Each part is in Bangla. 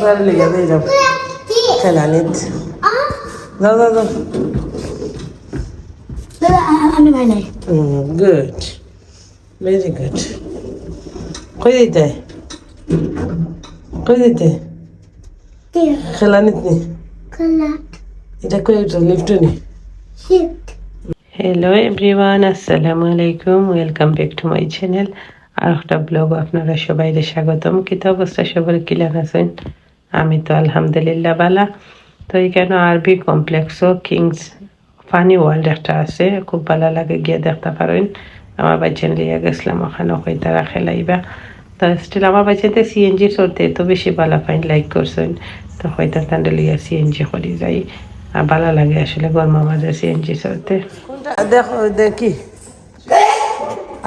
পরে লেগে দিয়ে যাও খেলা নিত যাও যাও যাও আমি ভাই নাই গুড ভেরি গুড কই দিতে খেলা নিত নি এটা কই উঠো লিফটে নি হ্যালো এভরিওয়ান আসসালামু আলাইকুম welcome back to my channel আর একটা ব্লগ আপনারা সবাইকে স্বাগতম কিতা অবস্থা সবার কিলান আছেন আমি তো আলহামদুলিল্লাহ বালা তো এখানে আরবি কমপ্লেক্সও কিংস ফানি ওয়ার্ল্ড একটা আছে খুব ভালো লাগে গিয়ে দেখতে পারেন আমার বাচ্চা লিয়ে গেছিলাম ওখানে ওই তারা খেলাইবা তো স্টিল আমার বাচ্চাতে সিএনজি চলতে এত বেশি ভালো ফাইন লাইক করছেন তো হয়তো তান্ডে লিয়ে সিএনজি করি যাই আর ভালো লাগে আসলে গরম আমাদের সিএনজি চলতে দেখো দেখি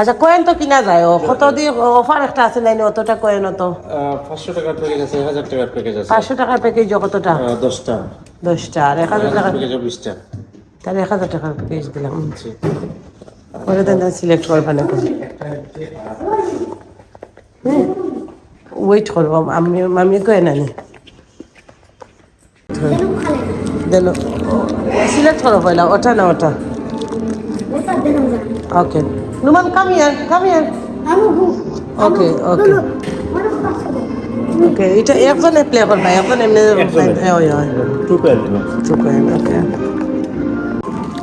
আচ্ছা কয়েন তো কিনা যায় ও কত দিয়ে অফার একটা আছে লাইনে অতটা কয়েন তো 500 টাকার প্যাকেজ আছে 1000 টাকার প্যাকেজ আছে 500 টাকার প্যাকেজ কতটা 10টা 10টা আর 1000 টাকার প্যাকেজ 20টা তাহলে 1000 টাকার প্যাকেজ দিলাম পরে দেন সিলেক্ট করবা না ওয়েট করবো আমি কয়েন আনি দিল সিলেক্ট করো পয়লা ওটা না ওটা ওকে নুমান কাম হিয়ার ওকে ওকে ওকে এটা একজনে প্লে করবা একজন এমনি ওই হয় টু কয়েন দিবেন okay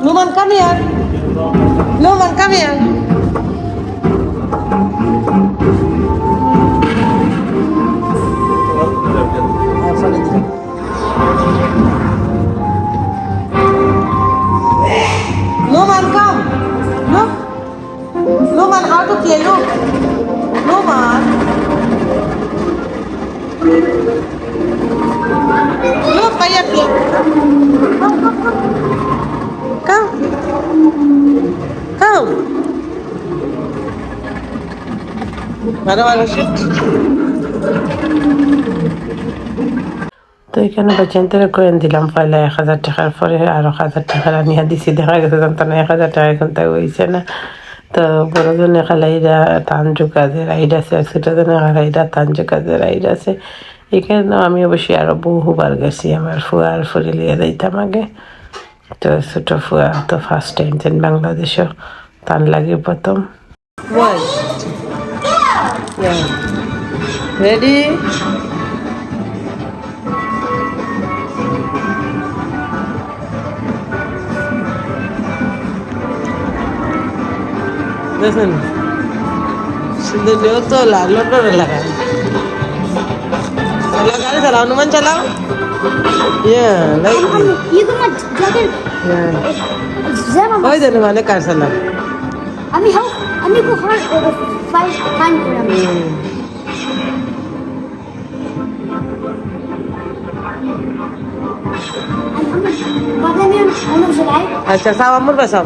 Numan come here Luman, come. Look. Luman, how to play? Look. Luman. Look, Bhaiya play. Come. Come. Mara shift. তো এখানে বাচ্চাদের কয়েন দিলাম পয়লা 1000 টাকার পরে আরো 1000 টাকার আনিয়া দিছি দেখা গেছে জানতো না 1000 টাকা এখন তাই হয়েছে না তো বড়জনে খালাইরা তানজু কাজের রাইড আছে আর ছোটজনে খালাইরা তানজু কাজের রাইড আছে এখানে আমি অবশ্যই আরো বহুবার গেছি আমার ফুয়ার ফুরে লিয়ে যাইতাম আগে তো ছোট ফুয়া তো ফার্স্ট টাইম দেন বাংলাদেশও তান লাগে প্রথম রেডি দেখুন সুন্দর তো লাগলো লাগাই চালাও গাড়ি চালাও হনুমান চালাও ওই দেন মানে কার চালাও আমি কোখান ফাইন করলাম আচ্ছা সাও আমর বাসাও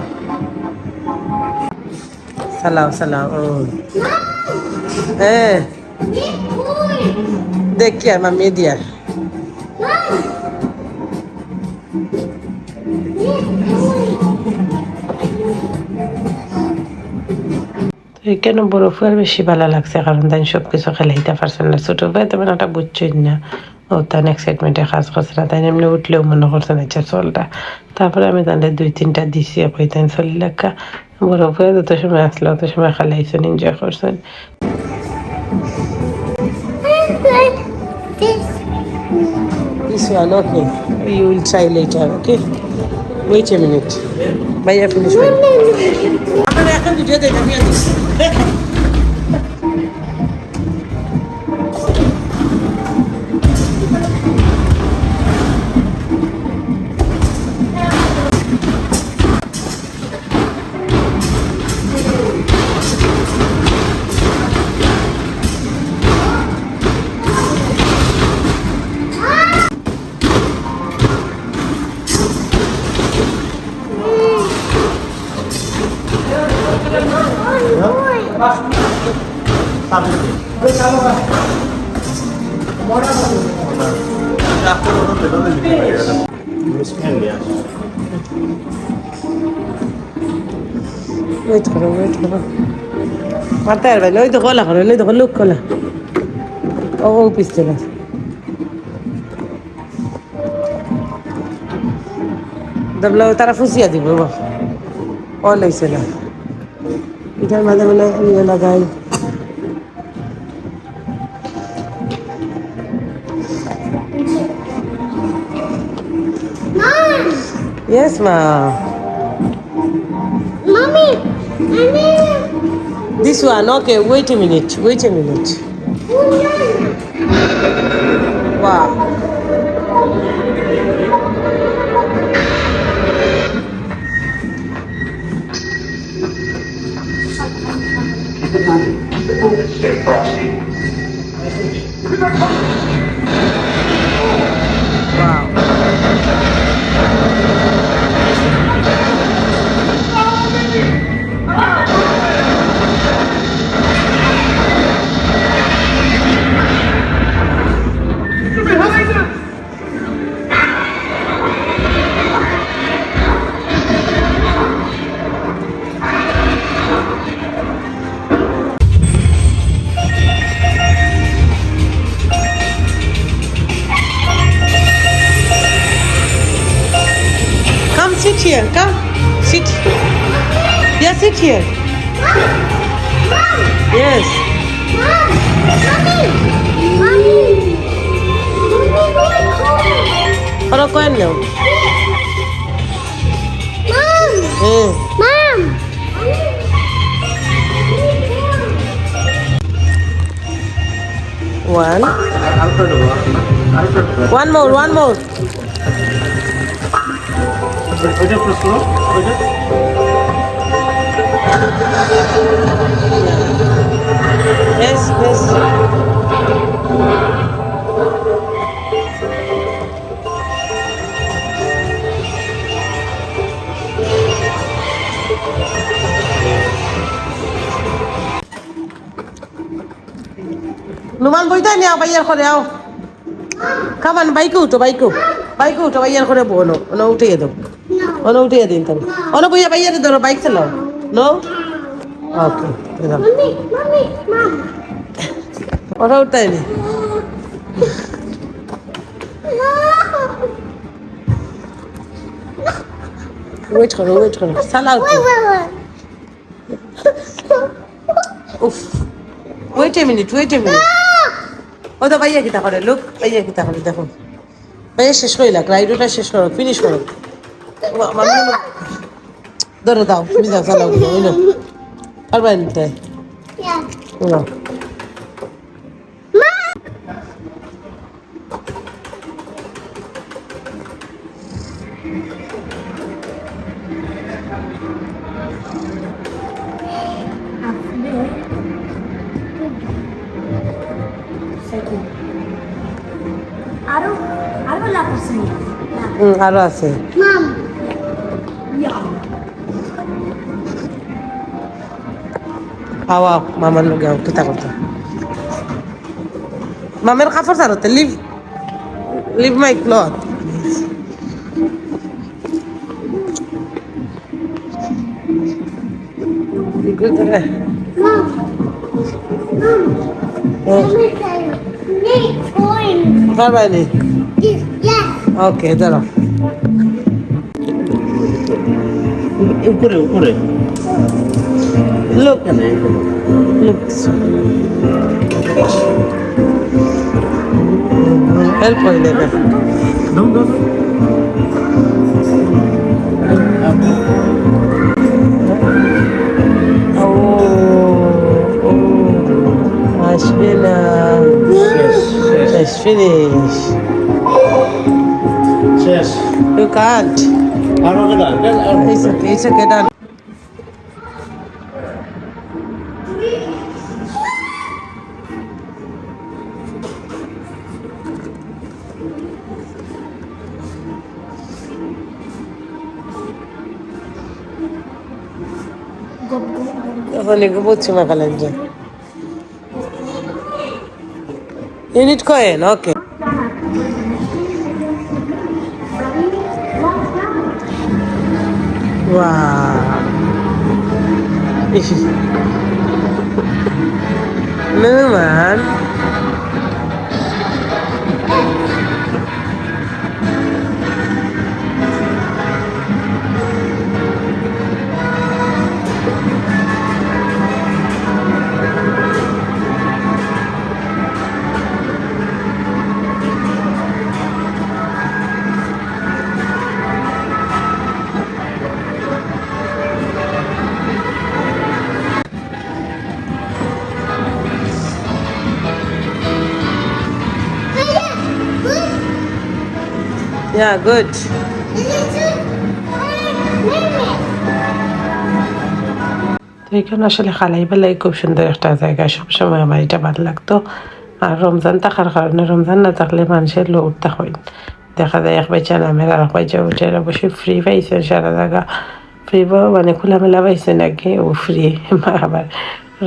সালাম देखिए मम्मी दिया কেন বড় ফুয়ার বেশি ভালো লাগছে কারণ তাই সব কিছু খেলাইতে পারছেন না ছোট ভাই তেমন একটা বুঝছই না ও তার এক্সাইটমেন্টে কাজ করছে না তাই এমনি উঠলেও মনে করছে না আচ্ছা চলটা তারপরে আমি তাদের 2-3টা দিছি আপনি তাই চলি লেখা বড় ফুয়া যত সময় আসলো তত সময় খেলাইছেন এনজয় করছেন This one, okay. You will try later, okay? Wait a minute. Bhaiya finish. I'm going to video the video. Wait karo. Marta, oy to kola karo, look kola. Oh, pistola. বলে তারা ফুসিয়া দিব ও লাগছে না এটার মাঝে মানে ইয়ে লাগাই Yes, ma. Mommy, This one, okay. Wait a minute. Wait a minute. Wow. Wow. Come sit here. Come. Sit. Yeah, sit here. Yes. Ora coin now. Mom! One. One more. One more. ওইটা প্রশ্ন ওইটা Yes. Yes. Numan boita ni apa yar kore ao. Kaman baiku to baiku. Baiku to bayar kore bono. Ono uঠিয়ে দাও. Ono উঠিয়ে দিন তাহলে। Ono বইয়া বাইয়ার ধরো বাইক চালাও। No? Okay. দাও। Mom! ওটা উঠাই নি। ওয়েট করো। চালাও তো। উফ। Wait a minute. ও তো ভাইয়া কিতা করে লোক ভাইয়া কিতা করে দেখো ভাইয়া শেষ করিলা রাইডটা শেষ করো ফিনিশ করো ধরো দাও তুমি দাও চালাও ওইলো পারবা নিতে Yeah. আরো লাভ আছে আরো আছে মাম খাওয়া মামার লোক কিতা করতো মামের কাপড় ছাড়তে লিভ মাই ক্লথ পারবাইনি ওকে দাঁড়াও উপরে Look, help করে দেবে আসবে না finish শেষ you can't আরো কেডা it's okay done Hone buchi makalanja. You need coin, okay. Wow. No man. Yeah, good. তো এখানে আসলে খালাই বেলাই খুব সুন্দর একটা জায়গা, সবসময় আমার এটা ভালো লাগতো। আর রমজান থাকার কারণে, রমজান না থাকলে মানুষের লোক হয়, দেখা যায় এক বাচ্চা নামের আর এক বাচ্চা উঠে অবশ্যই ফ্রি পাইছেন সারা জায়গা ফ্রি, মানে খোলামেলা পাইছেন আগে ও ফ্রি, আবার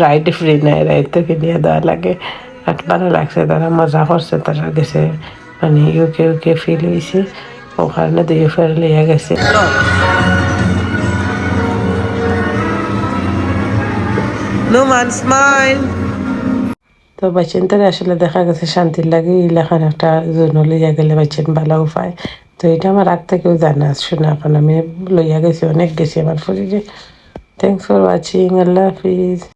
রাইড ফ্রি নাই, রাইড তো কিনিয়ে দেওয়া লাগে। আর ভালো লাগছে, তারা মজা করছে, তারা গেছে মানে ইউকে ইউকে ফিল হয়েছে, ওখানে দুই ফের লইয়া গেছে। নোমান স্মাইল। তো বাচ্চেন তারা আসলে দেখা গেছে শান্তির লাগে এলাকার একটা জন্য লইয়া গেলে বাচ্চেন ভালো উপায়। তো এটা আমার আগ থেকেও জানা শোনা, এখন আমি লইয়া গেছি, অনেক গেছি আমার শরীরে। Thanks for watching, Allah Hafiz.